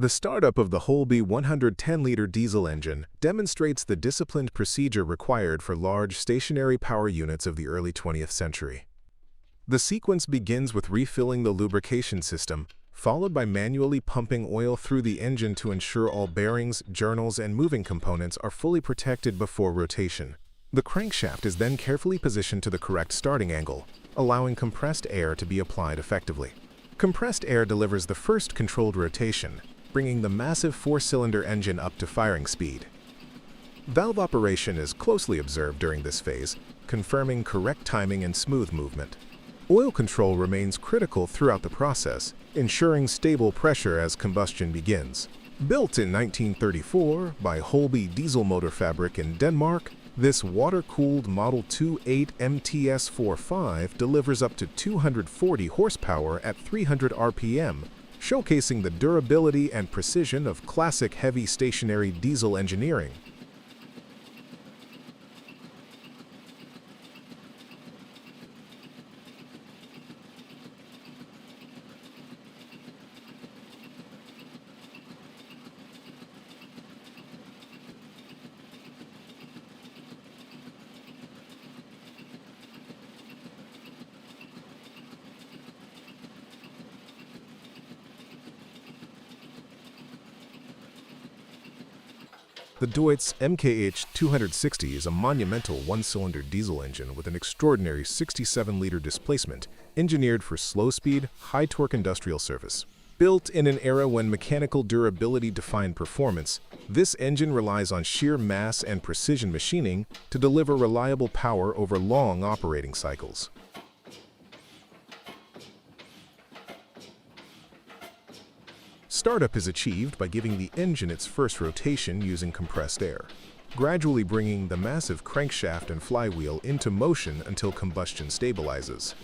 The startup of the Holi 110-liter diesel engine demonstrates the disciplined procedure required for large stationary power units of the early 20th century. The sequence begins with refilling the lubrication system, followed by manually pumping oil through the engine to ensure all bearings, journals, and moving components are fully protected before rotation. The crankshaft is then carefully positioned to the correct starting angle, allowing compressed air to be applied effectively. Compressed air delivers the first controlled rotation, bringing the massive four-cylinder engine up to firing speed. Valve operation is closely observed during this phase, confirming correct timing and smooth movement. Oil control remains critical throughout the process, ensuring stable pressure as combustion begins. Built in 1934 by Holi Diesel Motor Fabrik in Denmark, this water-cooled Model 2.8 MTS45 delivers up to 240 horsepower at 300 RPM, showcasing the durability and precision of classic heavy stationary diesel engineering. The Deutz MKH260 is a monumental one-cylinder diesel engine with an extraordinary 67-liter displacement, engineered for slow-speed, high-torque industrial service. Built in an era when mechanical durability defined performance, this engine relies on sheer mass and precision machining to deliver reliable power over long operating cycles. Startup is achieved by giving the engine its first rotation using compressed air, gradually bringing the massive crankshaft and flywheel into motion until combustion stabilizes.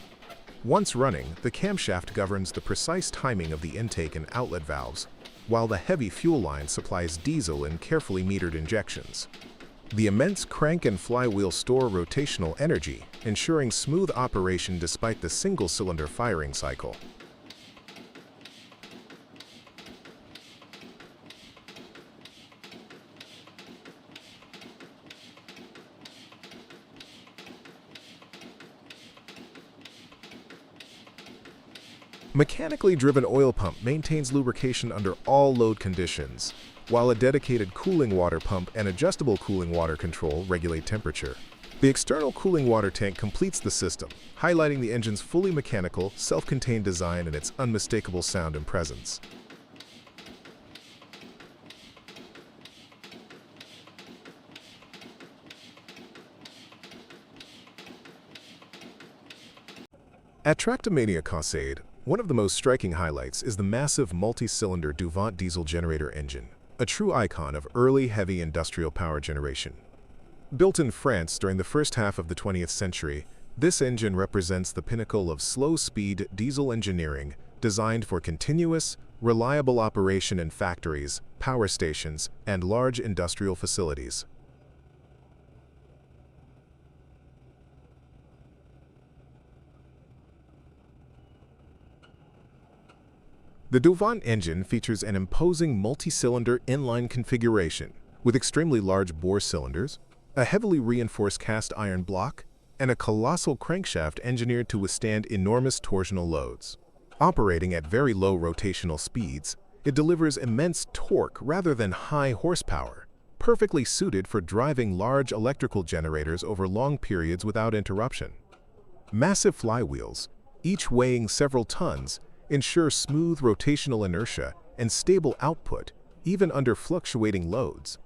Once running, the camshaft governs the precise timing of the intake and outlet valves, while the heavy fuel line supplies diesel in carefully metered injections. The immense crank and flywheel store rotational energy, ensuring smooth operation despite the single-cylinder firing cycle. Mechanically driven oil pump maintains lubrication under all load conditions, while a dedicated cooling water pump and adjustable cooling water control regulate temperature. The external cooling water tank completes the system, highlighting the engine's fully mechanical, self-contained design and its unmistakable sound and presence. At Tractormania Causade, one of the most striking highlights is the massive multi-cylinder Duvant diesel generator engine, a true icon of early heavy industrial power generation. Built in France during the first half of the 20th century, this engine represents the pinnacle of slow-speed diesel engineering designed for continuous, reliable operation in factories, power stations, and large industrial facilities. The Duvant engine features an imposing multi-cylinder inline configuration with extremely large bore cylinders, a heavily reinforced cast iron block, and a colossal crankshaft engineered to withstand enormous torsional loads. Operating at very low rotational speeds, it delivers immense torque rather than high horsepower, perfectly suited for driving large electrical generators over long periods without interruption. Massive flywheels, each weighing several tons, ensure smooth rotational inertia and stable output, even under fluctuating loads.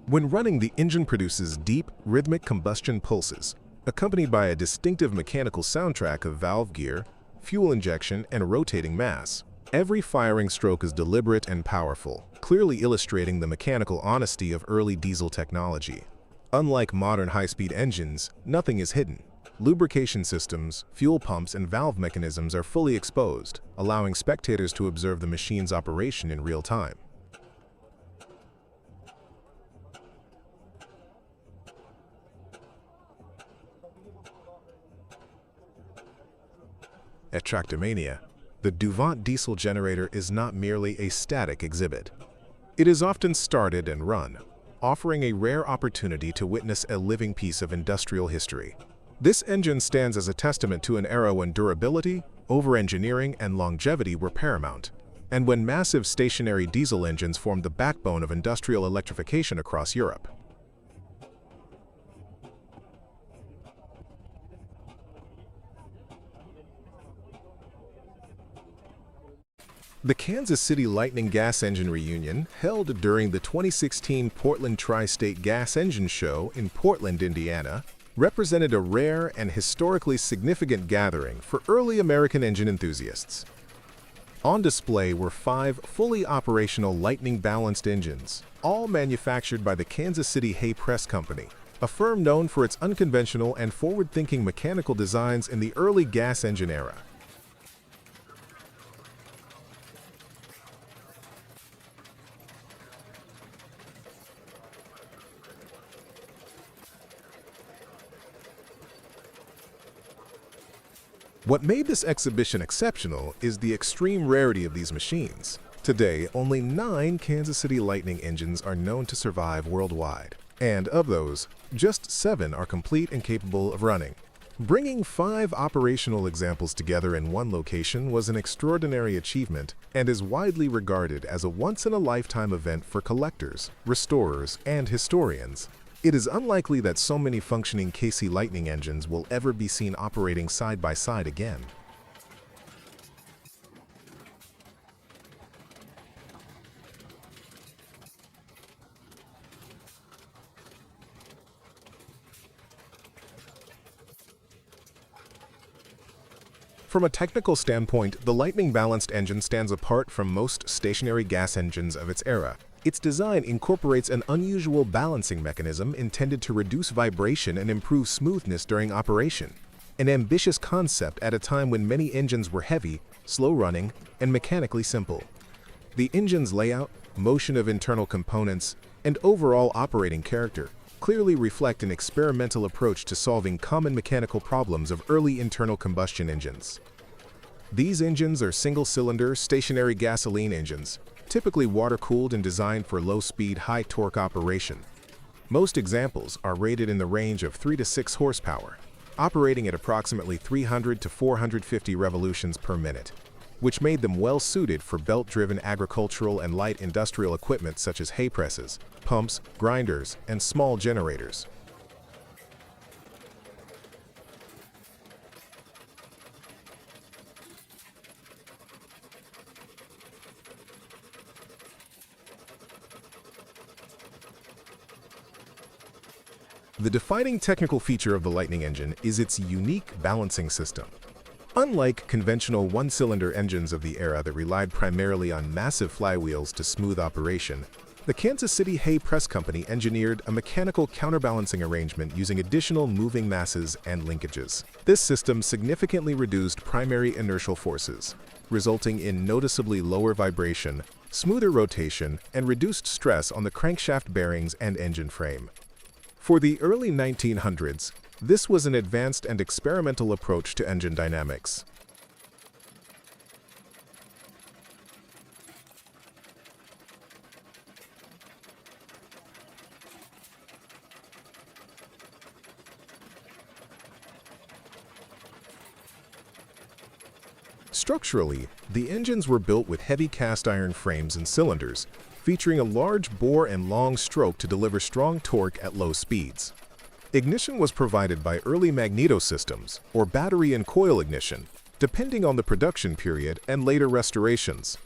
When running, the engine produces deep, rhythmic combustion pulses, accompanied by a distinctive mechanical soundtrack of valve gear, fuel injection, and rotating mass. Every firing stroke is deliberate and powerful, clearly illustrating the mechanical honesty of early diesel technology. Unlike modern high-speed engines, nothing is hidden. Lubrication systems, fuel pumps, and valve mechanisms are fully exposed, allowing spectators to observe the machine's operation in real time. At Tractormania, the Duvant diesel generator is not merely a static exhibit. It is often started and run, offering a rare opportunity to witness a living piece of industrial history. This engine stands as a testament to an era when durability, over-engineering, and longevity were paramount, and when massive stationary diesel engines formed the backbone of industrial electrification across Europe. The Kansas City Lightning gas engine reunion, held during the 2016 Portland Tri-State Gas Engine Show in Portland, Indiana, represented a rare and historically significant gathering for early American engine enthusiasts. On display were 5 fully operational Lightning-balanced engines, all manufactured by the Kansas City Hay Press Company, a firm known for its unconventional and forward-thinking mechanical designs in the early gas engine era. What made this exhibition exceptional is the extreme rarity of these machines. Today, only 9 Kansas City Lightning engines are known to survive worldwide, and of those, just 7 are complete and capable of running. Bringing 5 operational examples together in one location was an extraordinary achievement and is widely regarded as a once-in-a-lifetime event for collectors, restorers, and historians. It is unlikely that so many functioning KC Lightning engines will ever be seen operating side by side again. From a technical standpoint, the Lightning-balanced engine stands apart from most stationary gas engines of its era. Its design incorporates an unusual balancing mechanism intended to reduce vibration and improve smoothness during operation. An ambitious concept at a time when many engines were heavy, slow-running, and mechanically simple. The engine's layout, motion of internal components, and overall operating character clearly reflect an experimental approach to solving common mechanical problems of early internal combustion engines. These engines are single-cylinder, stationary gasoline engines, typically water-cooled and designed for low-speed, high-torque operation. Most examples are rated in the range of 3 to 6 horsepower, operating at approximately 300 to 450 revolutions per minute, which made them well-suited for belt-driven agricultural and light industrial equipment such as hay presses, pumps, grinders, and small generators. The defining technical feature of the Lightning engine is its unique balancing system. Unlike conventional one-cylinder engines of the era that relied primarily on massive flywheels to smooth operation, the Kansas City Hay Press Company engineered a mechanical counterbalancing arrangement using additional moving masses and linkages. This system significantly reduced primary inertial forces, resulting in noticeably lower vibration, smoother rotation, and reduced stress on the crankshaft bearings and engine frame. For the early 1900s, this was an advanced and experimental approach to engine dynamics. Structurally, the engines were built with heavy cast iron frames and cylinders, featuring a large bore and long stroke to deliver strong torque at low speeds. Ignition was provided by early magneto systems, or battery and coil ignition, depending on the production period and later restorations.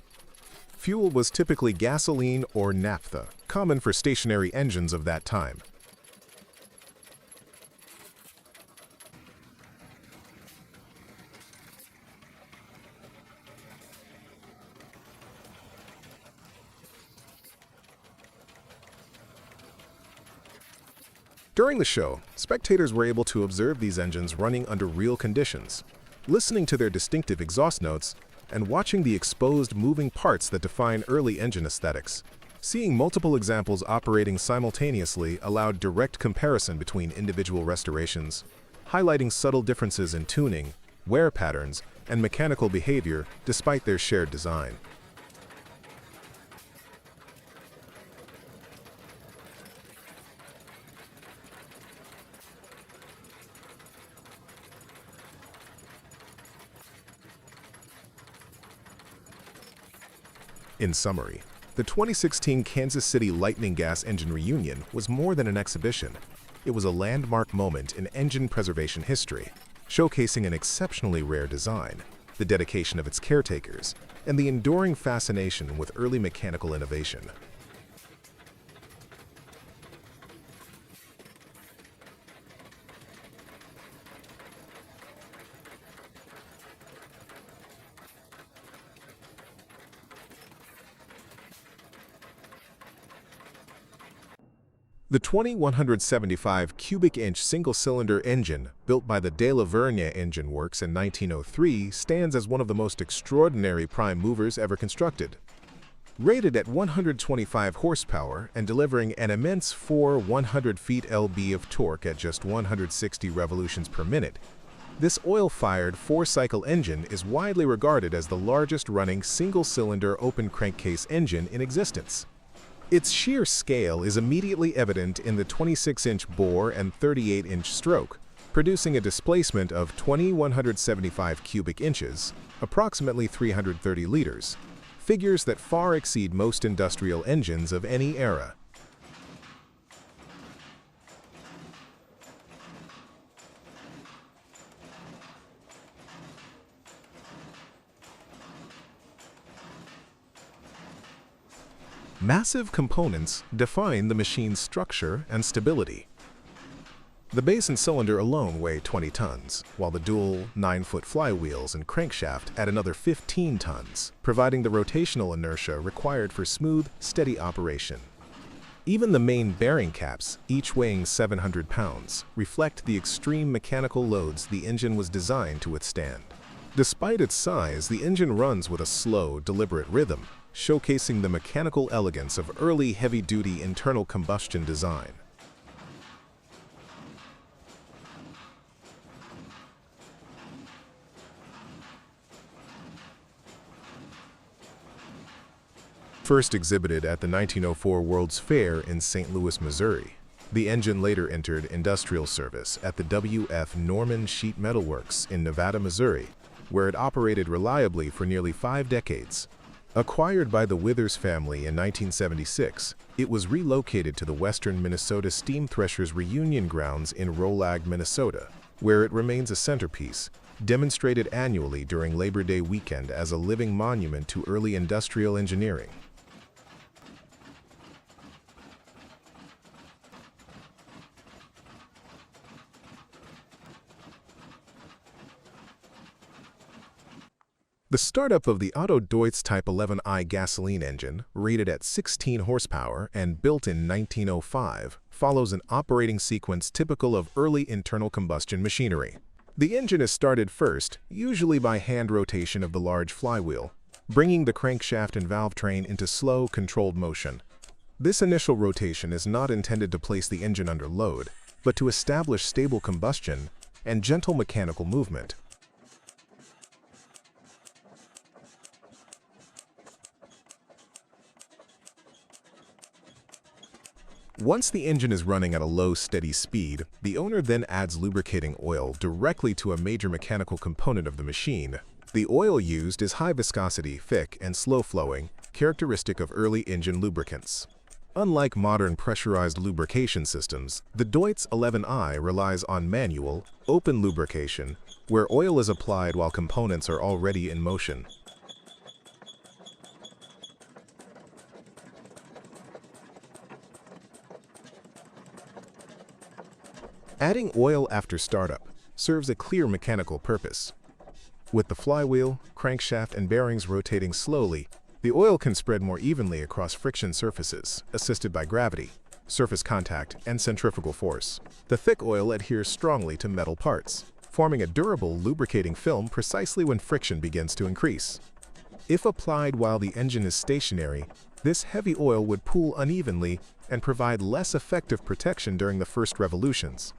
Fuel was typically gasoline or naphtha, common for stationary engines of that time. During the show, spectators were able to observe these engines running under real conditions, listening to their distinctive exhaust notes, and watching the exposed moving parts that define early engine aesthetics. Seeing multiple examples operating simultaneously allowed direct comparison between individual restorations, highlighting subtle differences in tuning, wear patterns, and mechanical behavior despite their shared design. In summary, the 2016 Kansas City Lightning Gas Engine Reunion was more than an exhibition. It was a landmark moment in engine preservation history, showcasing an exceptionally rare design, the dedication of its caretakers, and the enduring fascination with early mechanical innovation. The 2175 cubic inch single-cylinder engine, built by the De La Vergne Engine Works in 1903, stands as one of the most extraordinary prime movers ever constructed. Rated at 125 horsepower and delivering an immense 100 feet lb of torque at just 160 revolutions per minute, this oil-fired four-cycle engine is widely regarded as the largest running single-cylinder open crankcase engine in existence. Its sheer scale is immediately evident in the 26-inch bore and 38-inch stroke, producing a displacement of 2,175 cubic inches, approximately 330 liters, figures that far exceed most industrial engines of any era. Massive components define the machine's structure and stability. The base and cylinder alone weigh 20 tons, while the dual 9-foot flywheels and crankshaft add another 15 tons, providing the rotational inertia required for smooth, steady operation. Even the main bearing caps, each weighing 700 pounds, reflect the extreme mechanical loads the engine was designed to withstand. Despite its size, the engine runs with a slow, deliberate rhythm, showcasing the mechanical elegance of early heavy-duty internal combustion design. First exhibited at the 1904 World's Fair in St. Louis, Missouri, the engine later entered industrial service at the W.F. Norman Sheet Metal Works in Nevada, Missouri, where it operated reliably for nearly 5 decades. Acquired by the Withers family in 1976, it was relocated to the Western Minnesota Steam Threshers Reunion Grounds in Rolag, Minnesota, where it remains a centerpiece, demonstrated annually during Labor Day weekend as a living monument to early industrial engineering. The startup of the Otto Deutz Type 11i gasoline engine, rated at 16 horsepower and built in 1905, follows an operating sequence typical of early internal combustion machinery. The engine is started first, usually by hand rotation of the large flywheel, bringing the crankshaft and valve train into slow, controlled motion. This initial rotation is not intended to place the engine under load, but to establish stable combustion and gentle mechanical movement. Once the engine is running at a low, steady speed, the owner then adds lubricating oil directly to a major mechanical component of the machine. The oil used is high viscosity, thick, and slow-flowing, characteristic of early engine lubricants. Unlike modern pressurized lubrication systems, the Deutz 11i relies on manual, open lubrication, where oil is applied while components are already in motion. Adding oil after startup serves a clear mechanical purpose. With the flywheel, crankshaft, and bearings rotating slowly, the oil can spread more evenly across friction surfaces, assisted by gravity, surface contact, and centrifugal force. The thick oil adheres strongly to metal parts, forming a durable, lubricating film precisely when friction begins to increase. If applied while the engine is stationary, this heavy oil would pool unevenly and provide less effective protection during the first revolutions.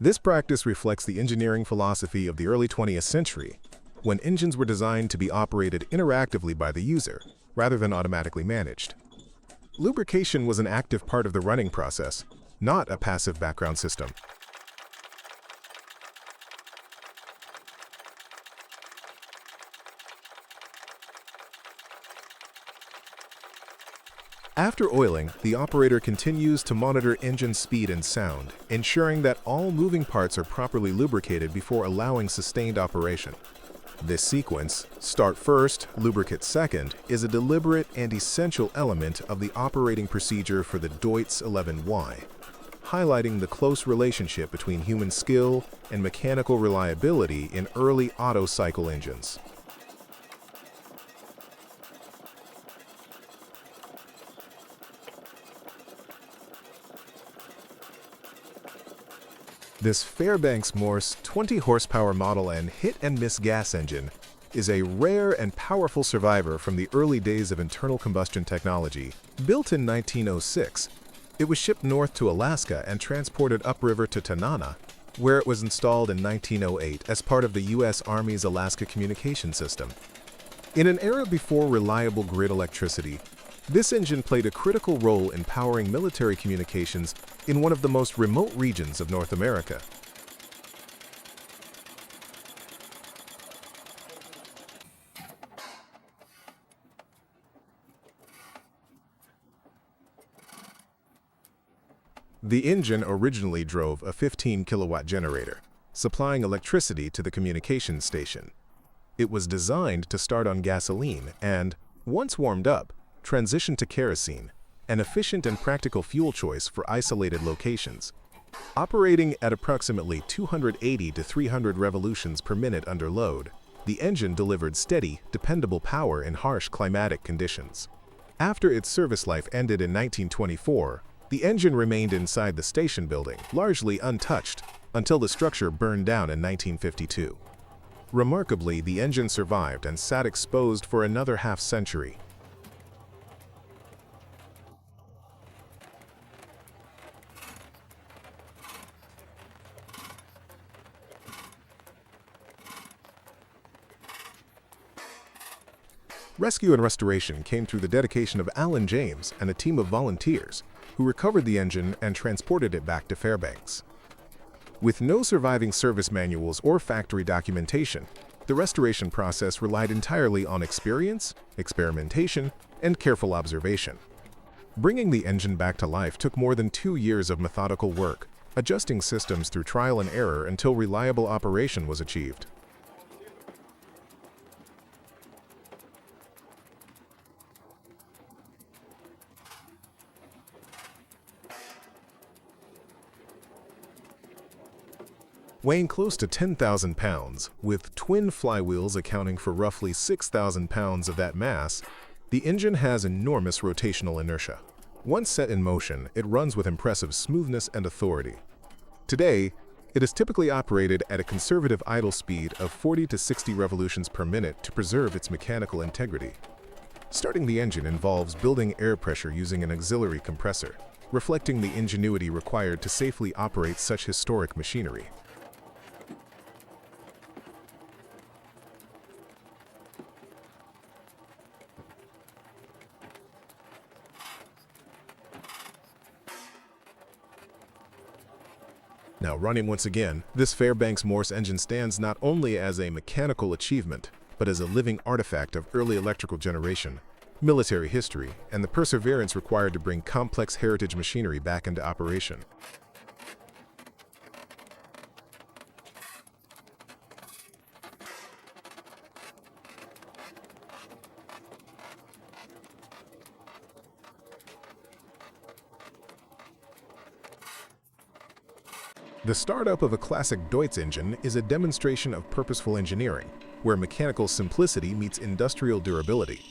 This practice reflects the engineering philosophy of the early 20th century, when engines were designed to be operated interactively by the user, rather than automatically managed. Lubrication was an active part of the running process, not a passive background system. After oiling, the operator continues to monitor engine speed and sound, ensuring that all moving parts are properly lubricated before allowing sustained operation. This sequence, start first, lubricate second, is a deliberate and essential element of the operating procedure for the Deutz 11Y, highlighting the close relationship between human skill and mechanical reliability in early Otto cycle engines. This Fairbanks Morse 20 horsepower Model N hit-and-miss gas engine is a rare and powerful survivor from the early days of internal combustion technology. Built in 1906, it was shipped north to Alaska and transported upriver to Tanana, where it was installed in 1908 as part of the U.S. Army's Alaska Communication System. In an era before reliable grid electricity, this engine played a critical role in powering military communications in one of the most remote regions of North America. The engine originally drove a 15-kilowatt generator, supplying electricity to the communications station. It was designed to start on gasoline and, once warmed up, transition to kerosene, an efficient and practical fuel choice for isolated locations. Operating at approximately 280 to 300 revolutions per minute under load, the engine delivered steady, dependable power in harsh climatic conditions. After its service life ended in 1924, the engine remained inside the station building, largely untouched, until the structure burned down in 1952. Remarkably, the engine survived and sat exposed for another half-century. Rescue and restoration came through the dedication of Alan James and a team of volunteers who recovered the engine and transported it back to Fairbanks. With no surviving service manuals or factory documentation, the restoration process relied entirely on experience, experimentation, and careful observation. Bringing the engine back to life took more than 2 years of methodical work, adjusting systems through trial and error until reliable operation was achieved. Weighing close to 10,000 pounds, with twin flywheels accounting for roughly 6,000 pounds of that mass, the engine has enormous rotational inertia. Once set in motion, it runs with impressive smoothness and authority. Today, it is typically operated at a conservative idle speed of 40 to 60 revolutions per minute to preserve its mechanical integrity. Starting the engine involves building air pressure using an auxiliary compressor, reflecting the ingenuity required to safely operate such historic machinery. Now running once again, this Fairbanks Morse engine stands not only as a mechanical achievement, but as a living artifact of early electrical generation, military history, and the perseverance required to bring complex heritage machinery back into operation. The startup of a classic Deutz engine is a demonstration of purposeful engineering, where mechanical simplicity meets industrial durability.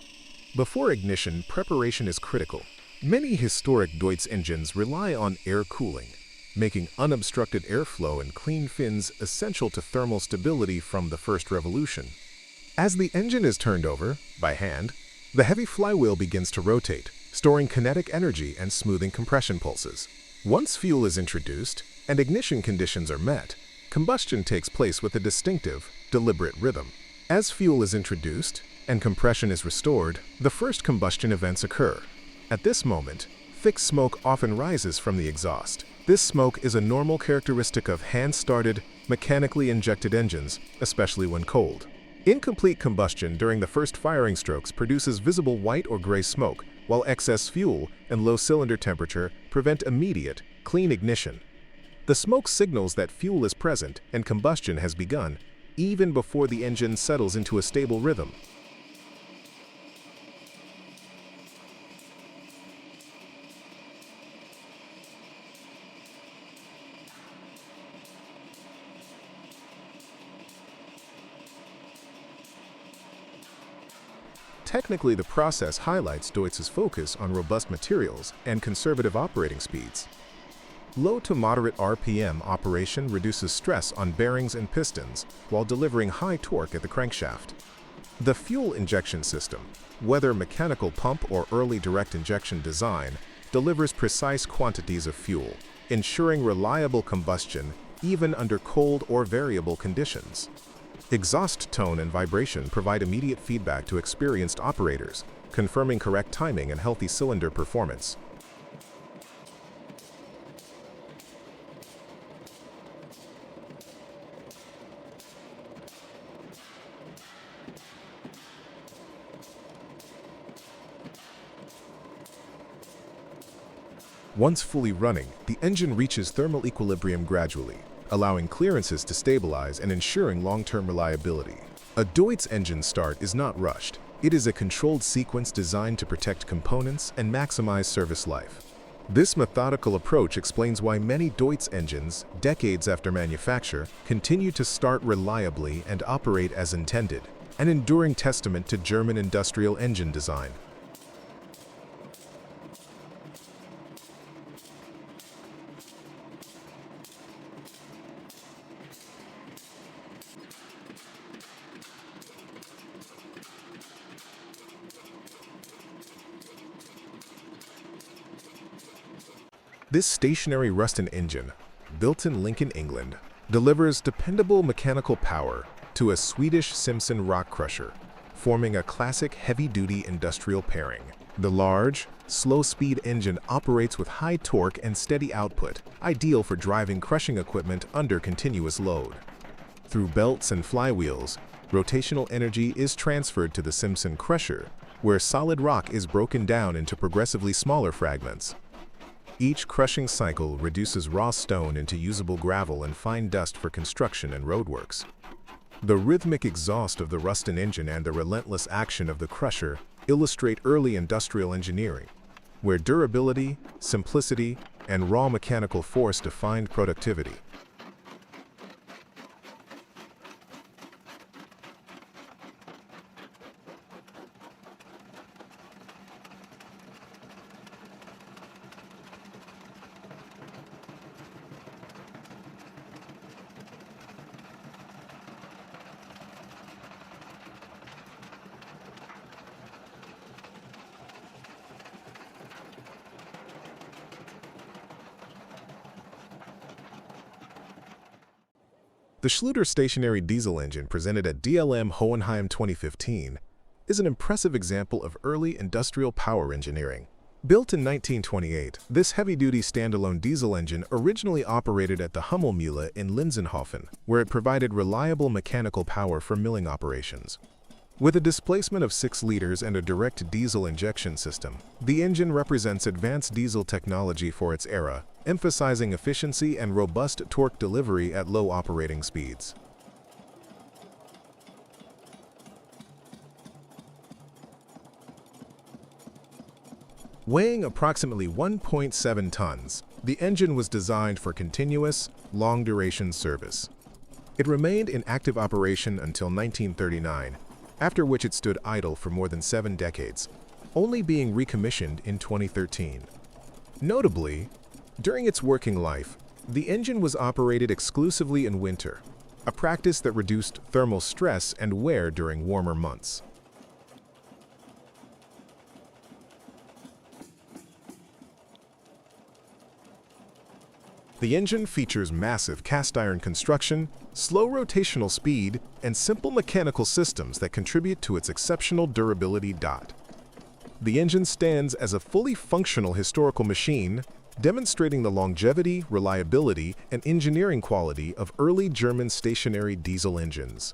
Before ignition, preparation is critical. Many historic Deutz engines rely on air cooling, making unobstructed airflow and clean fins essential to thermal stability from the first revolution. As the engine is turned over, by hand, the heavy flywheel begins to rotate, storing kinetic energy and smoothing compression pulses. Once fuel is introduced, and ignition conditions are met, combustion takes place with a distinctive, deliberate rhythm. As fuel is introduced and compression is restored, the first combustion events occur. At this moment, thick smoke often rises from the exhaust. This smoke is a normal characteristic of hand-started, mechanically injected engines, especially when cold. Incomplete combustion during the first firing strokes produces visible white or gray smoke, while excess fuel and low cylinder temperature prevent immediate, clean ignition. The smoke signals that fuel is present and combustion has begun, even before the engine settles into a stable rhythm. Technically, the process highlights Deutz's focus on robust materials and conservative operating speeds. Low to moderate RPM operation reduces stress on bearings and pistons while delivering high torque at the crankshaft. The fuel injection system, whether mechanical pump or early direct injection design, delivers precise quantities of fuel, ensuring reliable combustion even under cold or variable conditions. Exhaust tone and vibration provide immediate feedback to experienced operators, confirming correct timing and healthy cylinder performance. Once fully running, the engine reaches thermal equilibrium gradually, allowing clearances to stabilize and ensuring long-term reliability. A Deutz engine start is not rushed. It is a controlled sequence designed to protect components and maximize service life. This methodical approach explains why many Deutz engines, decades after manufacture, continue to start reliably and operate as intended, an enduring testament to German industrial engine design. This stationary Rustin engine, built in Lincoln, England, delivers dependable mechanical power to a Swedish Simpson rock crusher, forming a classic heavy-duty industrial pairing. The large, slow-speed engine operates with high torque and steady output, ideal for driving crushing equipment under continuous load. Through belts and flywheels, rotational energy is transferred to the Simpson crusher, where solid rock is broken down into progressively smaller fragments. Each crushing cycle reduces raw stone into usable gravel and fine dust for construction and roadworks. The rhythmic exhaust of the Rustin engine and the relentless action of the crusher illustrate early industrial engineering, where durability, simplicity, and raw mechanical force defined productivity. The Schluter stationary diesel engine presented at DLM Hohenheim 2015 is an impressive example of early industrial power engineering. Built in 1928, this heavy-duty standalone diesel engine originally operated at the Hummelmühle in Linsenhofen, where it provided reliable mechanical power for milling operations. With a displacement of 6 liters and a direct diesel injection system, the engine represents advanced diesel technology for its era, emphasizing efficiency and robust torque delivery at low operating speeds. Weighing approximately 1.7 tons, the engine was designed for continuous, long-duration service. It remained in active operation until 1939, after which it stood idle for more than 7 decades, only being recommissioned in 2013. Notably, during its working life, the engine was operated exclusively in winter, a practice that reduced thermal stress and wear during warmer months. The engine features massive cast iron construction, slow rotational speed, and simple mechanical systems that contribute to its exceptional durability. The engine stands as a fully functional historical machine, demonstrating the longevity, reliability, and engineering quality of early German stationary diesel engines.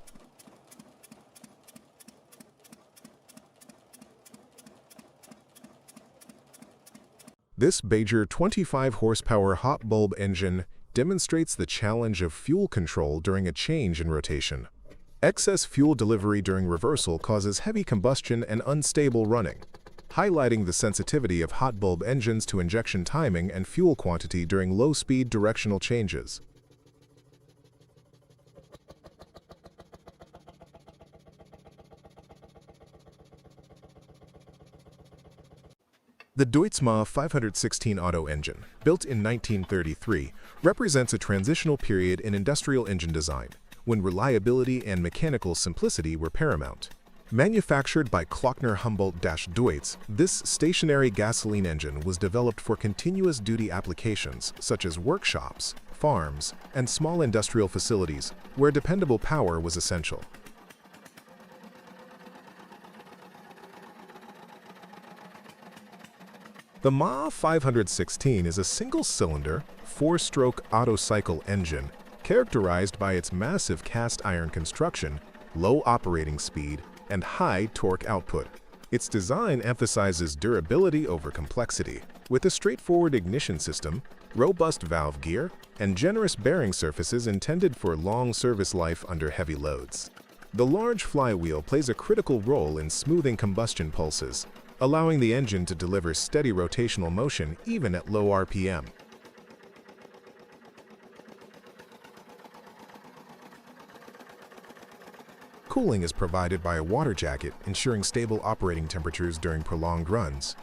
This Bajer 25-horsepower hot bulb engine demonstrates the challenge of fuel control during a change in rotation. Excess fuel delivery during reversal causes heavy combustion and unstable running, highlighting the sensitivity of hot bulb engines to injection timing and fuel quantity during low-speed directional changes. The Deutz 516 Auto engine, built in 1933, represents a transitional period in industrial engine design, when reliability and mechanical simplicity were paramount. Manufactured by Klockner-Humboldt-Deutz, this stationary gasoline engine was developed for continuous duty applications such as workshops, farms, and small industrial facilities where dependable power was essential. The MA 516 is a single-cylinder, four-stroke Otto-cycle engine characterized by its massive cast iron construction, low operating speed, and high torque output. Its design emphasizes durability over complexity, with a straightforward ignition system, robust valve gear, and generous bearing surfaces intended for long service life under heavy loads. The large flywheel plays a critical role in smoothing combustion pulses, allowing the engine to deliver steady rotational motion even at low RPM. Cooling is provided by a water jacket, ensuring stable operating temperatures during prolonged runs.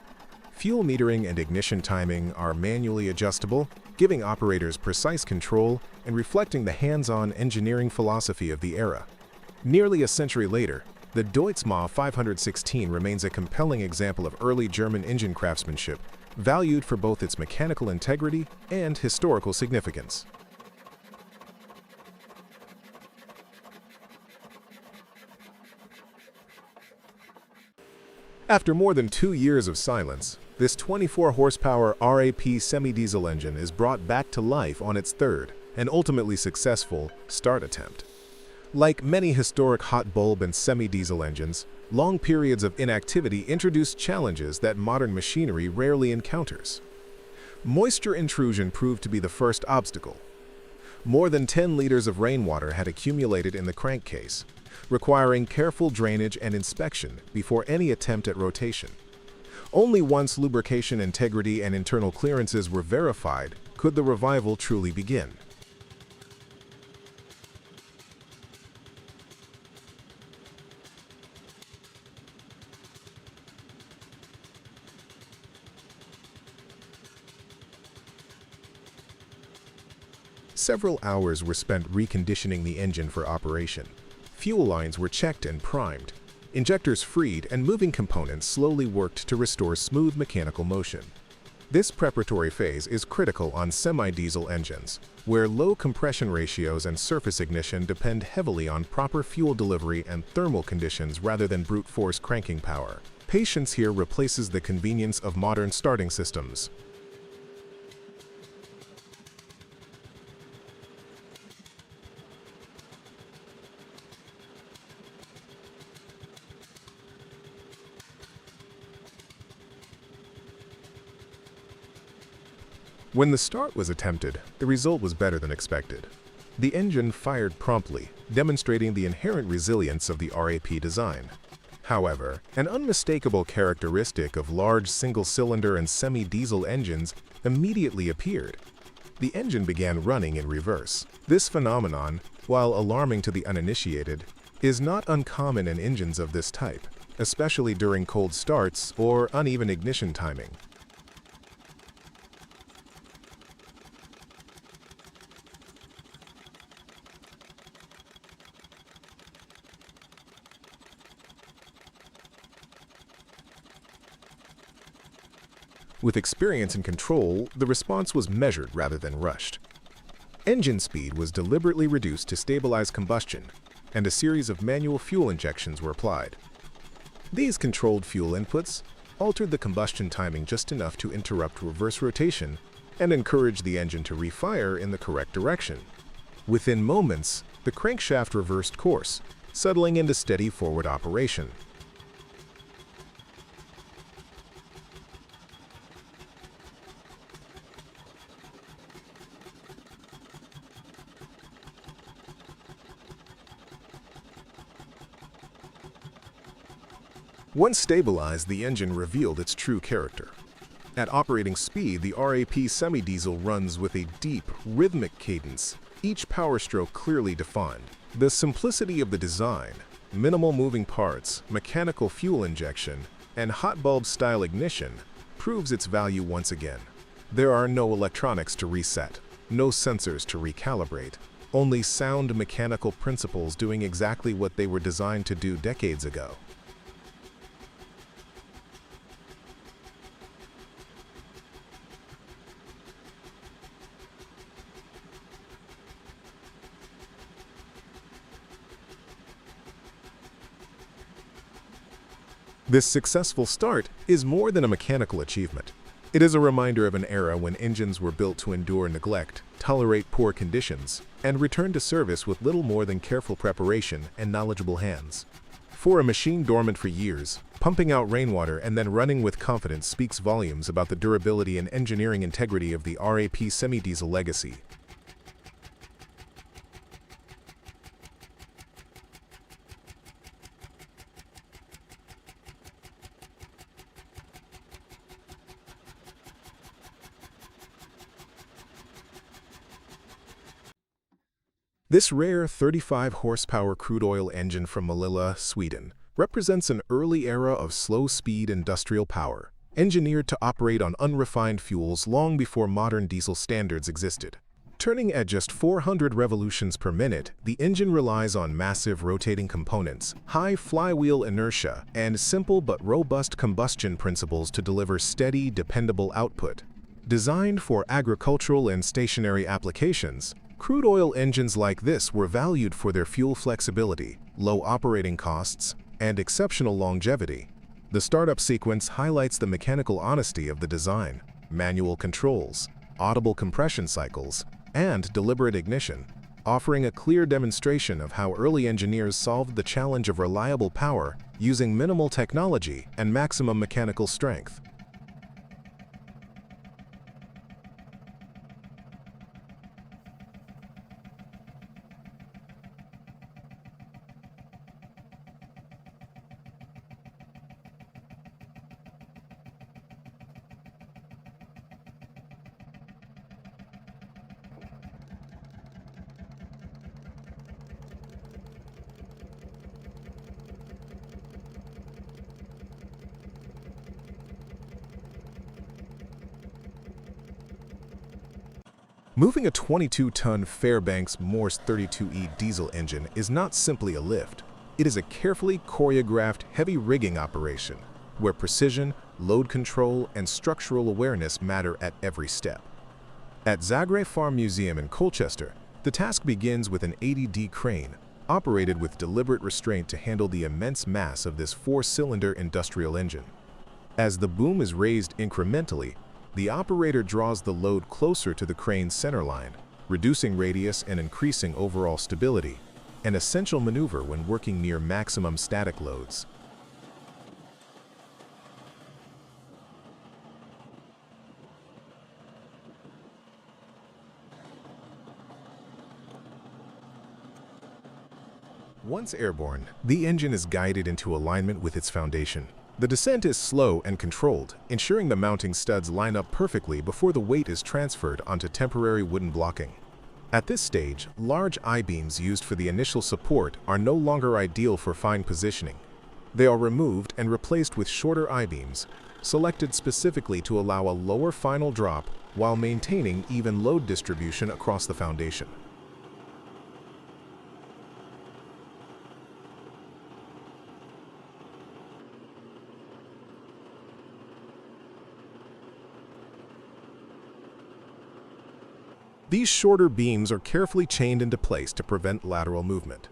Fuel metering and ignition timing are manually adjustable, giving operators precise control and reflecting the hands-on engineering philosophy of the era. Nearly a century later, the Deutz MA 516 remains a compelling example of early German engine craftsmanship, valued for both its mechanical integrity and historical significance. After more than 2 years of silence, this 24-horsepower RAP semi-diesel engine is brought back to life on its third, and ultimately successful, start attempt. Like many historic hot bulb and semi-diesel engines, long periods of inactivity introduce challenges that modern machinery rarely encounters. Moisture intrusion proved to be the first obstacle. More than 10 liters of rainwater had accumulated in the crankcase, requiring careful drainage and inspection before any attempt at rotation. Only once lubrication integrity and internal clearances were verified could the revival truly begin. Several hours were spent reconditioning the engine for operation. Fuel lines were checked and primed, injectors freed, and moving components slowly worked to restore smooth mechanical motion. This preparatory phase is critical on semi-diesel engines, where low compression ratios and surface ignition depend heavily on proper fuel delivery and thermal conditions rather than brute force cranking power. Patience here replaces the convenience of modern starting systems. When the start was attempted, the result was better than expected. The engine fired promptly, demonstrating the inherent resilience of the RAP design. However, an unmistakable characteristic of large single-cylinder and semi-diesel engines immediately appeared. The engine began running in reverse. This phenomenon, while alarming to the uninitiated, is not uncommon in engines of this type, especially during cold starts or uneven ignition timing. With experience and control, the response was measured rather than rushed. Engine speed was deliberately reduced to stabilize combustion, and a series of manual fuel injections were applied. These controlled fuel inputs altered the combustion timing just enough to interrupt reverse rotation and encourage the engine to refire in the correct direction. Within moments, the crankshaft reversed course, settling into steady forward operation. Once stabilized, the engine revealed its true character. At operating speed, the RAP semi-diesel runs with a deep, rhythmic cadence, each power stroke clearly defined. The simplicity of the design, minimal moving parts, mechanical fuel injection, and hot bulb-style ignition proves its value once again. There are no electronics to reset, no sensors to recalibrate, only sound mechanical principles doing exactly what they were designed to do decades ago. This successful start is more than a mechanical achievement. It is a reminder of an era when engines were built to endure neglect, tolerate poor conditions, and return to service with little more than careful preparation and knowledgeable hands. For a machine dormant for years, pumping out rainwater and then running with confidence speaks volumes about the durability and engineering integrity of the RAP semi-diesel legacy. This rare 35 horsepower crude oil engine from Malilla, Sweden, represents an early era of slow-speed industrial power, engineered to operate on unrefined fuels long before modern diesel standards existed. Turning at just 400 revolutions per minute, the engine relies on massive rotating components, high flywheel inertia, and simple but robust combustion principles to deliver steady, dependable output. Designed for agricultural and stationary applications, crude oil engines like this were valued for their fuel flexibility, low operating costs, and exceptional longevity. The startup sequence highlights the mechanical honesty of the design, manual controls, audible compression cycles, and deliberate ignition, offering a clear demonstration of how early engineers solved the challenge of reliable power using minimal technology and maximum mechanical strength. Moving a 22-ton Fairbanks Morse 32E diesel engine is not simply a lift. It is a carefully choreographed heavy rigging operation where precision, load control, and structural awareness matter at every step. At Zagre Farm Museum in Colchester, the task begins with an 80D crane, operated with deliberate restraint to handle the immense mass of this 4-cylinder industrial engine. As the boom is raised incrementally, the operator draws the load closer to the crane's centerline, reducing radius and increasing overall stability, an essential maneuver when working near maximum static loads. Once airborne, the engine is guided into alignment with its foundation. The descent is slow and controlled, ensuring the mounting studs line up perfectly before the weight is transferred onto temporary wooden blocking. At this stage, large I-beams used for the initial support are no longer ideal for fine positioning. They are removed and replaced with shorter I-beams, selected specifically to allow a lower final drop while maintaining even load distribution across the foundation. These shorter beams are carefully chained into place to prevent lateral movement.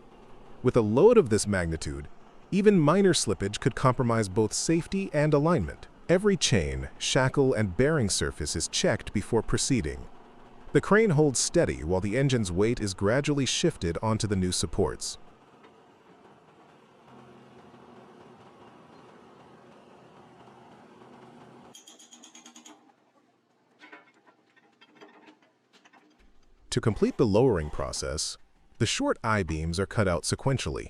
With a load of this magnitude, even minor slippage could compromise both safety and alignment. Every chain, shackle, and bearing surface is checked before proceeding. The crane holds steady while the engine's weight is gradually shifted onto the new supports. To complete the lowering process, the short I-beams are cut out sequentially.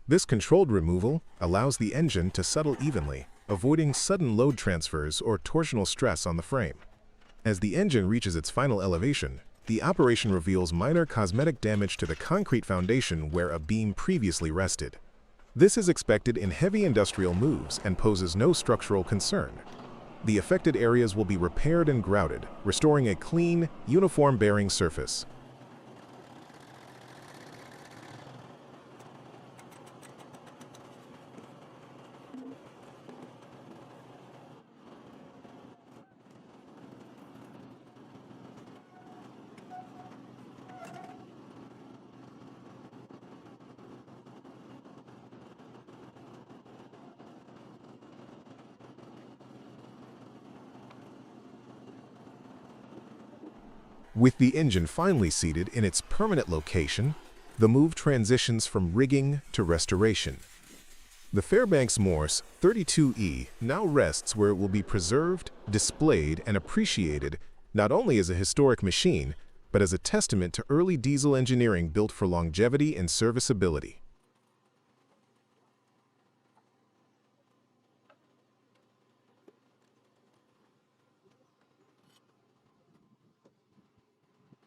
This controlled removal allows the engine to settle evenly, avoiding sudden load transfers or torsional stress on the frame. As the engine reaches its final elevation, the operation reveals minor cosmetic damage to the concrete foundation where a beam previously rested. This is expected in heavy industrial moves and poses no structural concern. The affected areas will be repaired and grouted, restoring a clean, uniform bearing surface. With the engine finally seated in its permanent location, the move transitions from rigging to restoration. The Fairbanks Morse 32E now rests where it will be preserved, displayed, and appreciated not only as a historic machine, but as a testament to early diesel engineering built for longevity and serviceability.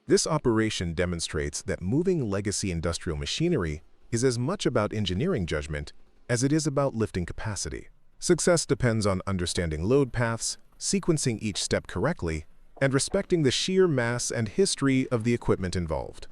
This operation demonstrates that moving legacy industrial machinery is as much about engineering judgment as it is about lifting capacity. Success depends on understanding load paths, sequencing each step correctly, and respecting the sheer mass and history of the equipment involved.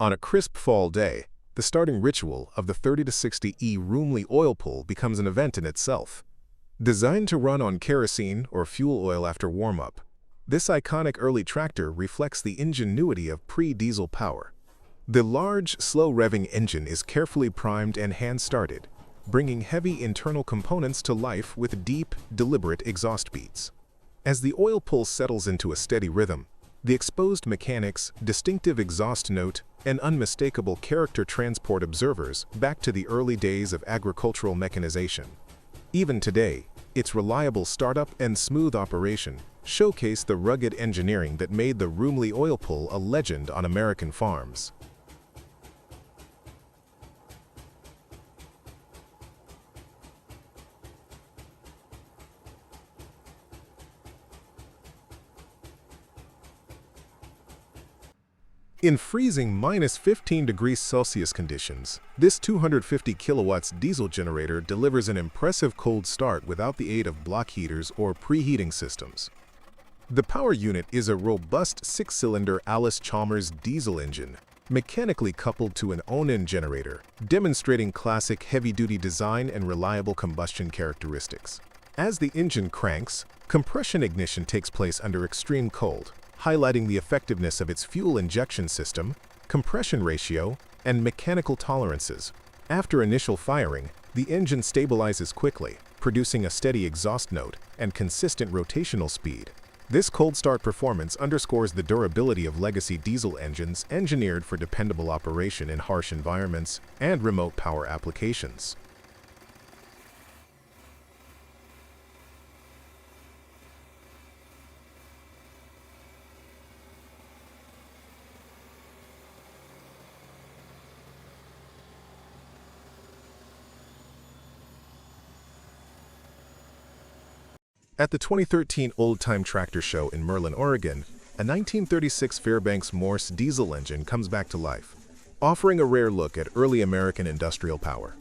On a crisp fall day, the starting ritual of the 30-60E roomly oil pull becomes an event in itself. Designed to run on kerosene or fuel oil after warm-up, this iconic early tractor reflects the ingenuity of pre-diesel power. The large, slow-revving engine is carefully primed and hand-started, bringing heavy internal components to life with deep, deliberate exhaust beats. As the oil pull settles into a steady rhythm, the exposed mechanics, distinctive exhaust note, and unmistakable character transport observers back to the early days of agricultural mechanization. Even today, its reliable startup and smooth operation showcase the rugged engineering that made the roomly oil pull a legend on American farms. In freezing -15 degrees Celsius conditions, this 250 kilowatts diesel generator delivers an impressive cold start without the aid of block heaters or preheating systems. The power unit is a robust 6-cylinder Allis-Chalmers diesel engine, mechanically coupled to an Onan generator, demonstrating classic heavy-duty design and reliable combustion characteristics. As the engine cranks, compression ignition takes place under extreme cold, highlighting the effectiveness of its fuel injection system, compression ratio, and mechanical tolerances. After initial firing, the engine stabilizes quickly, producing a steady exhaust note and consistent rotational speed. This cold start performance underscores the durability of legacy diesel engines engineered for dependable operation in harsh environments and remote power applications. At the 2013 Old Time Tractor Show in Merlin, Oregon, a 1936 Fairbanks Morse diesel engine comes back to life, offering a rare look at early American industrial power.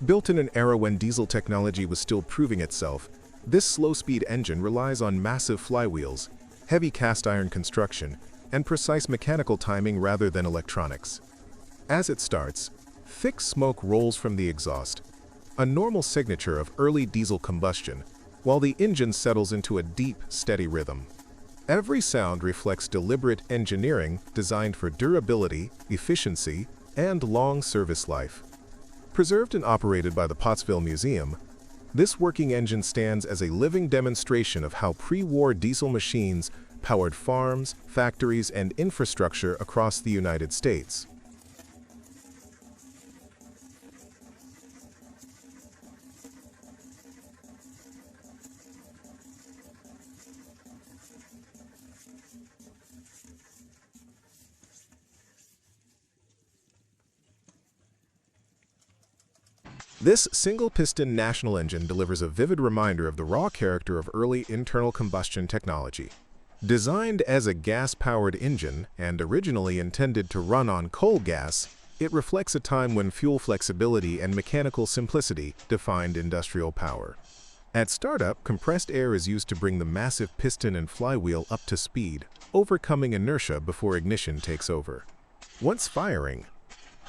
Built in an era when diesel technology was still proving itself, this slow-speed engine relies on massive flywheels, heavy cast-iron construction, and precise mechanical timing rather than electronics. As it starts, thick smoke rolls from the exhaust, a normal signature of early diesel combustion, while the engine settles into a deep, steady rhythm. Every sound reflects deliberate engineering designed for durability, efficiency, and long service life. Preserved and operated by the Pottsville Museum, this working engine stands as a living demonstration of how pre-war diesel machines powered farms, factories, and infrastructure across the United States. This single-piston National engine delivers a vivid reminder of the raw character of early internal combustion technology. Designed as a gas-powered engine and originally intended to run on coal gas, it reflects a time when fuel flexibility and mechanical simplicity defined industrial power. At startup, compressed air is used to bring the massive piston and flywheel up to speed, overcoming inertia before ignition takes over. Once firing,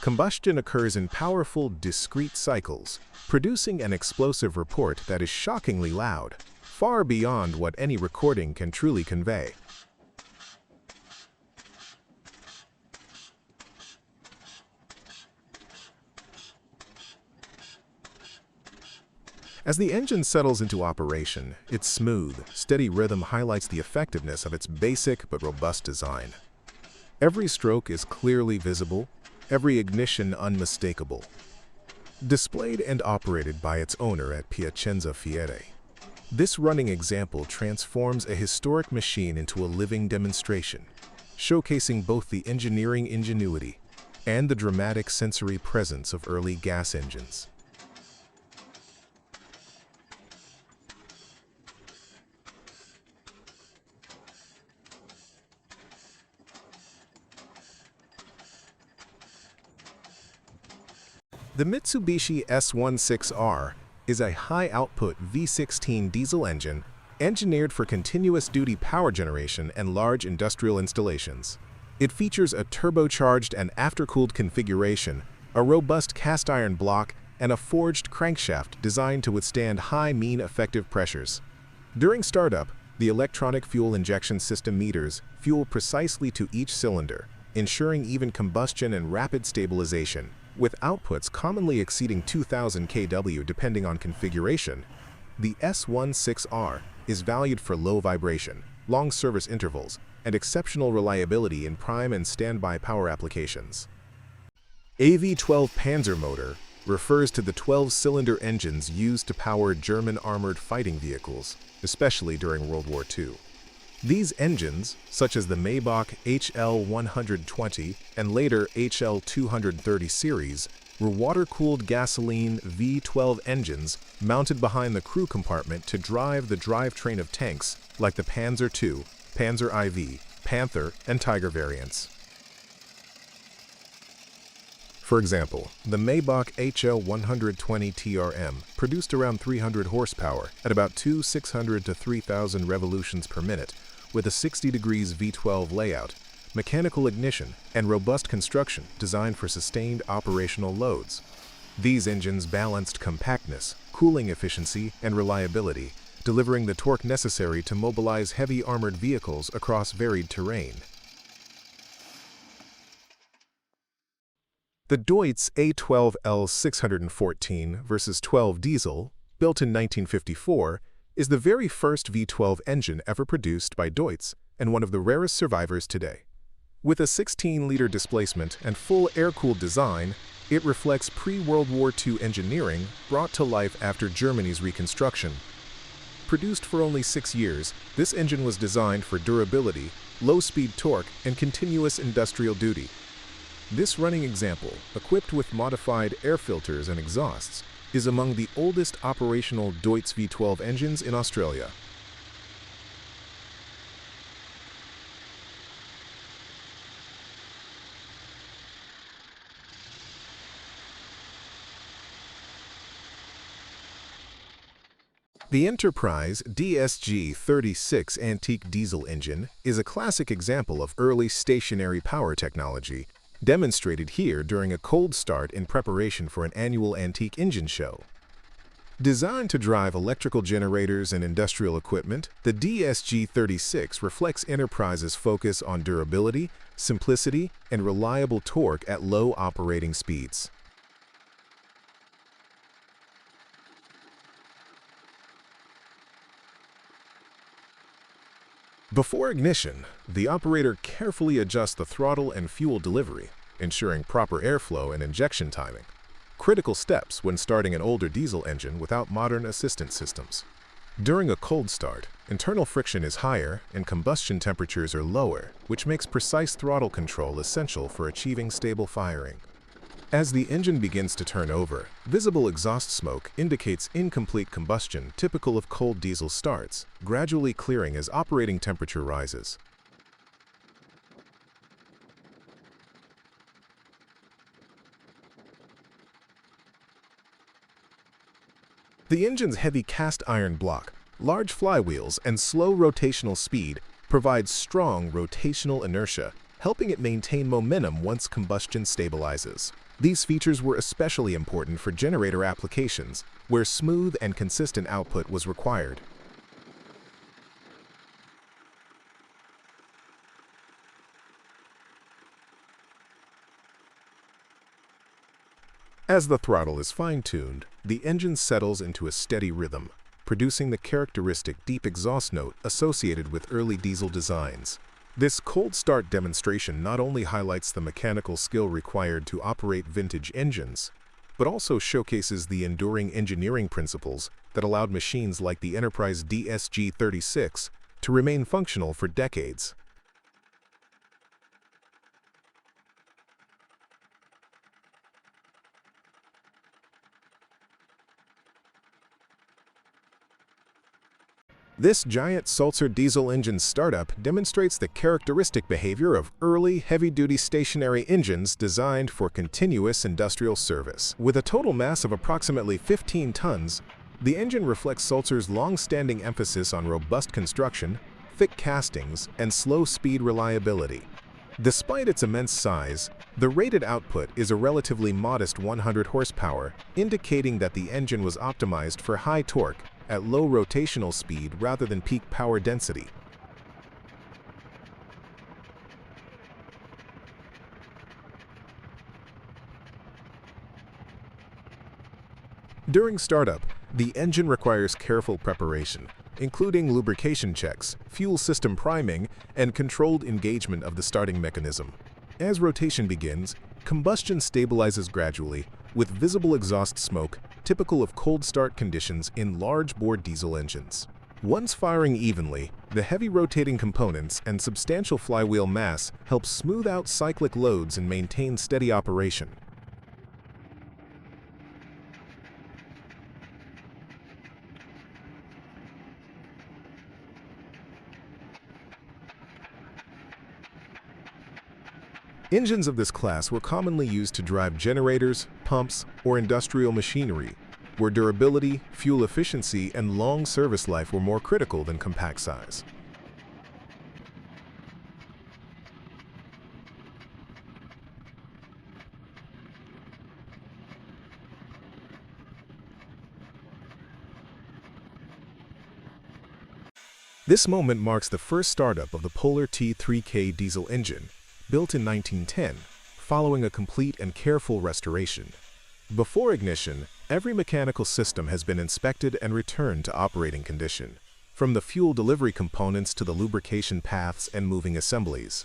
combustion occurs in powerful, discrete cycles, producing an explosive report that is shockingly loud, far beyond what any recording can truly convey. As the engine settles into operation, its smooth, steady rhythm highlights the effectiveness of its basic but robust design. Every stroke is clearly visible, every ignition unmistakable. Displayed and operated by its owner at Piacenza Fiere, this running example transforms a historic machine into a living demonstration, showcasing both the engineering ingenuity and the dramatic sensory presence of early gas engines. The Mitsubishi S16R is a high-output V16 diesel engine engineered for continuous-duty power generation and large industrial installations. It features a turbocharged and aftercooled configuration, a robust cast-iron block, and a forged crankshaft designed to withstand high mean effective pressures. During startup, the electronic fuel injection system meters fuel precisely to each cylinder, ensuring even combustion and rapid stabilization. With outputs commonly exceeding 2,000 kW depending on configuration, the S16R is valued for low vibration, long service intervals, and exceptional reliability in prime and standby power applications. AV-12 Panzer motor refers to the 12-cylinder engines used to power German armored fighting vehicles, especially during World War II. These engines, such as the Maybach HL120 and later HL230 series, were water-cooled gasoline V12 engines mounted behind the crew compartment to drive the drivetrain of tanks like the Panzer II, Panzer IV, Panther, and Tiger variants. For example, the Maybach HL120 TRM produced around 300 horsepower at about 600 to 3,000 revolutions per minute, with a 60 degrees V12 layout, mechanical ignition, and robust construction designed for sustained operational loads. These engines balanced compactness, cooling efficiency, and reliability, delivering the torque necessary to mobilize heavy armored vehicles across varied terrain. The Deutz A12L614 vs 12 diesel, built in 1954, is the very first V12 engine ever produced by Deutz and one of the rarest survivors today. With a 16-liter displacement and full air-cooled design, it reflects pre-World War II engineering brought to life after Germany's reconstruction. Produced for only 6 years, this engine was designed for durability, low-speed torque, and continuous industrial duty. This running example, equipped with modified air filters and exhausts, is among the oldest operational Deutz V12 engines in Australia. The Enterprise DSG-36 antique diesel engine is a classic example of early stationary power technology, demonstrated here during a cold start in preparation for an annual antique engine show. Designed to drive electrical generators and industrial equipment, the DSG-36 reflects Enterprise's focus on durability, simplicity, and reliable torque at low operating speeds. Before ignition, the operator carefully adjusts the throttle and fuel delivery, ensuring proper airflow and injection timing, critical steps when starting an older diesel engine without modern assistance systems. During a cold start, internal friction is higher and combustion temperatures are lower, which makes precise throttle control essential for achieving stable firing. As the engine begins to turn over, visible exhaust smoke indicates incomplete combustion typical of cold diesel starts, gradually clearing as operating temperature rises. The engine's heavy cast iron block, large flywheels, and slow rotational speed provide strong rotational inertia, helping it maintain momentum once combustion stabilizes. These features were especially important for generator applications, where smooth and consistent output was required. As the throttle is fine-tuned, the engine settles into a steady rhythm, producing the characteristic deep exhaust note associated with early diesel designs. This cold start demonstration not only highlights the mechanical skill required to operate vintage engines, but also showcases the enduring engineering principles that allowed machines like the Enterprise DSG-36 to remain functional for decades. This giant Sulzer diesel engine startup demonstrates the characteristic behavior of early, heavy-duty stationary engines designed for continuous industrial service. With a total mass of approximately 15 tons, the engine reflects Sulzer's long-standing emphasis on robust construction, thick castings, and slow-speed reliability. Despite its immense size, the rated output is a relatively modest 100 horsepower, indicating that the engine was optimized for high torque at low rotational speed rather than peak power density. During startup, the engine requires careful preparation, including lubrication checks, fuel system priming, and controlled engagement of the starting mechanism. As rotation begins, combustion stabilizes gradually, with visible exhaust smoke typical of cold start conditions in large-bore diesel engines. Once firing evenly, the heavy rotating components and substantial flywheel mass help smooth out cyclic loads and maintain steady operation. Engines of this class were commonly used to drive generators, pumps, or industrial machinery, where durability, fuel efficiency, and long service life were more critical than compact size. This moment marks the first startup of the Polar T3K diesel engine, built in 1910, following a complete and careful restoration. Before ignition, every mechanical system has been inspected and returned to operating condition, from the fuel delivery components to the lubrication paths and moving assemblies.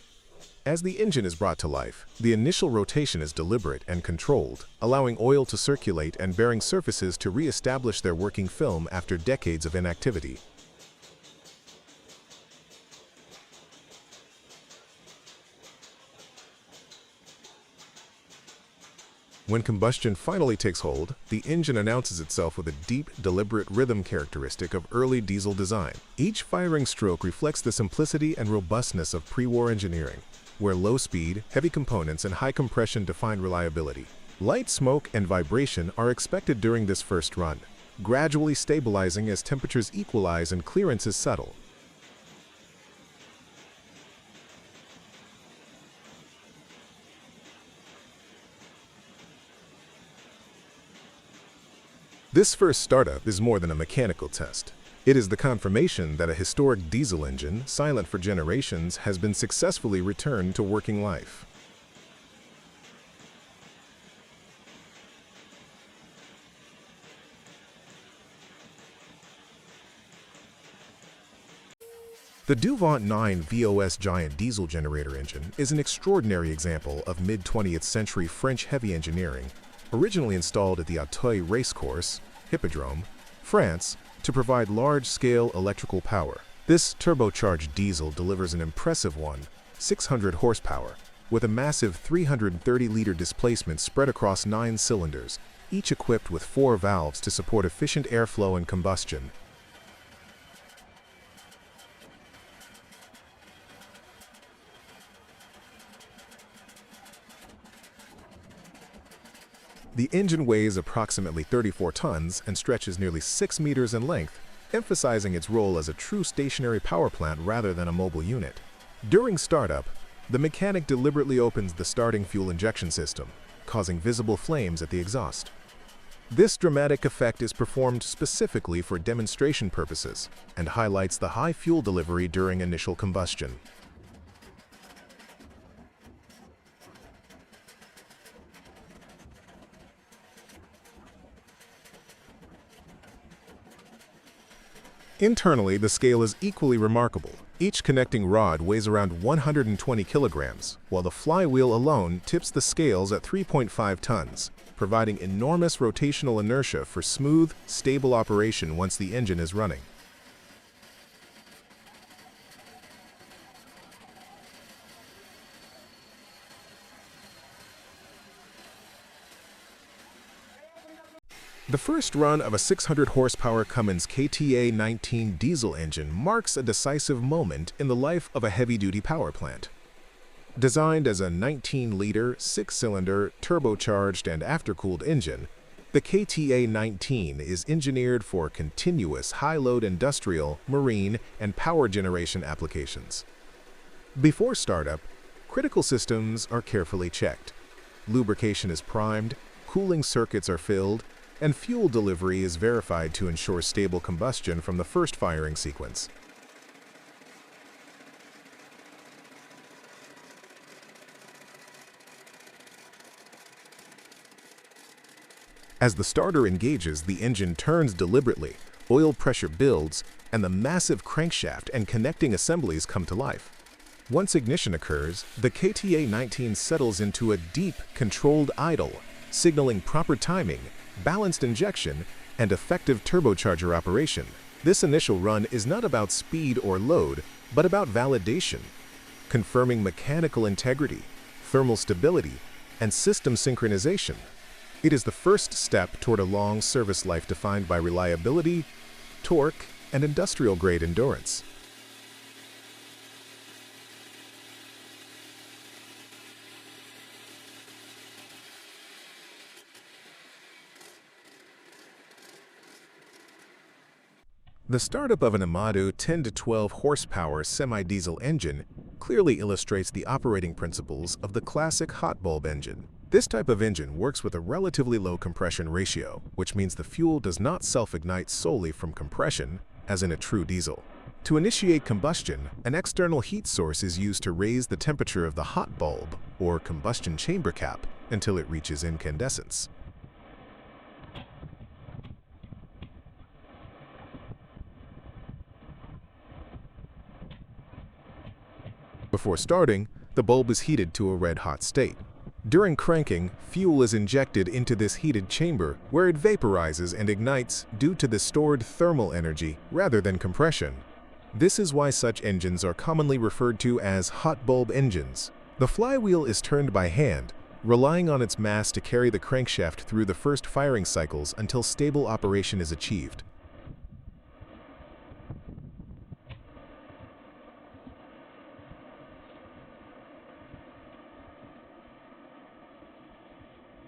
As the engine is brought to life, the initial rotation is deliberate and controlled, allowing oil to circulate and bearing surfaces to re-establish their working film after decades of inactivity. When combustion finally takes hold, the engine announces itself with a deep, deliberate rhythm characteristic of early diesel design. Each firing stroke reflects the simplicity and robustness of pre-war engineering, where low speed, heavy components, and high compression define reliability. Light smoke and vibration are expected during this first run, gradually stabilizing as temperatures equalize and clearances settle. This first startup is more than a mechanical test. It is the confirmation that a historic diesel engine, silent for generations, has been successfully returned to working life. The Duvant 9 VOS giant diesel generator engine is an extraordinary example of mid-20th century French heavy engineering, originally installed at the Auteuil racecourse, Hippodrome, France, to provide large-scale electrical power. This turbocharged diesel delivers an impressive 600 horsepower, with a massive 330-liter displacement spread across 9 cylinders, each equipped with 4 valves to support efficient airflow and combustion. The engine weighs approximately 34 tons and stretches nearly 6 meters in length, emphasizing its role as a true stationary power plant rather than a mobile unit. During startup, the mechanic deliberately opens the starting fuel injection system, causing visible flames at the exhaust. This dramatic effect is performed specifically for demonstration purposes and highlights the high fuel delivery during initial combustion. Internally, the scale is equally remarkable. Each connecting rod weighs around 120 kilograms, while the flywheel alone tips the scales at 3.5 tons, providing enormous rotational inertia for smooth, stable operation once the engine is running. The first run of a 600 horsepower Cummins KTA-19 diesel engine marks a decisive moment in the life of a heavy-duty power plant. Designed as a 19-liter, 6-cylinder, turbocharged and aftercooled engine, the KTA-19 is engineered for continuous high-load industrial, marine, and power generation applications. Before startup, critical systems are carefully checked. Lubrication is primed, cooling circuits are filled, and fuel delivery is verified to ensure stable combustion from the first firing sequence. As the starter engages, the engine turns deliberately, oil pressure builds, and the massive crankshaft and connecting assemblies come to life. Once ignition occurs, the KTA-19 settles into a deep, controlled idle, signaling proper timing, balanced injection, and effective turbocharger operation. This initial run is not about speed or load, but about validation, confirming mechanical integrity, thermal stability, and system synchronization. It is the first step toward a long service life defined by reliability, torque, and industrial-grade endurance. The startup of an Amado 10 to 12 horsepower semi-diesel engine clearly illustrates the operating principles of the classic hot bulb engine. This type of engine works with a relatively low compression ratio, which means the fuel does not self-ignite solely from compression, as in a true diesel. To initiate combustion, an external heat source is used to raise the temperature of the hot bulb, or combustion chamber cap, until it reaches incandescence. Before starting, the bulb is heated to a red-hot state. During cranking, fuel is injected into this heated chamber where it vaporizes and ignites due to the stored thermal energy rather than compression. This is why such engines are commonly referred to as hot bulb engines. The flywheel is turned by hand, relying on its mass to carry the crankshaft through the first firing cycles until stable operation is achieved.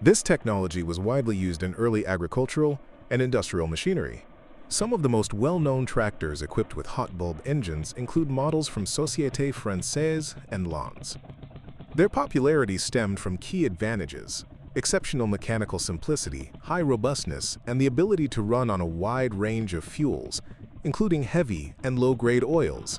This technology was widely used in early agricultural and industrial machinery. Some of the most well-known tractors equipped with hot bulb engines include models from Société Française and Lance. Their popularity stemmed from key advantages: exceptional mechanical simplicity, high robustness, and the ability to run on a wide range of fuels, including heavy and low-grade oils.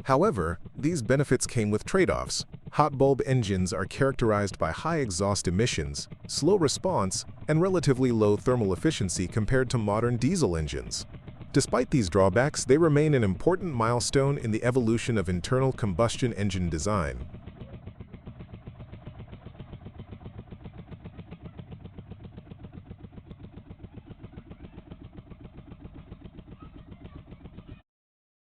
However, these benefits came with trade-offs. Hot bulb engines are characterized by high exhaust emissions, slow response, and relatively low thermal efficiency compared to modern diesel engines. Despite these drawbacks, they remain an important milestone in the evolution of internal combustion engine design.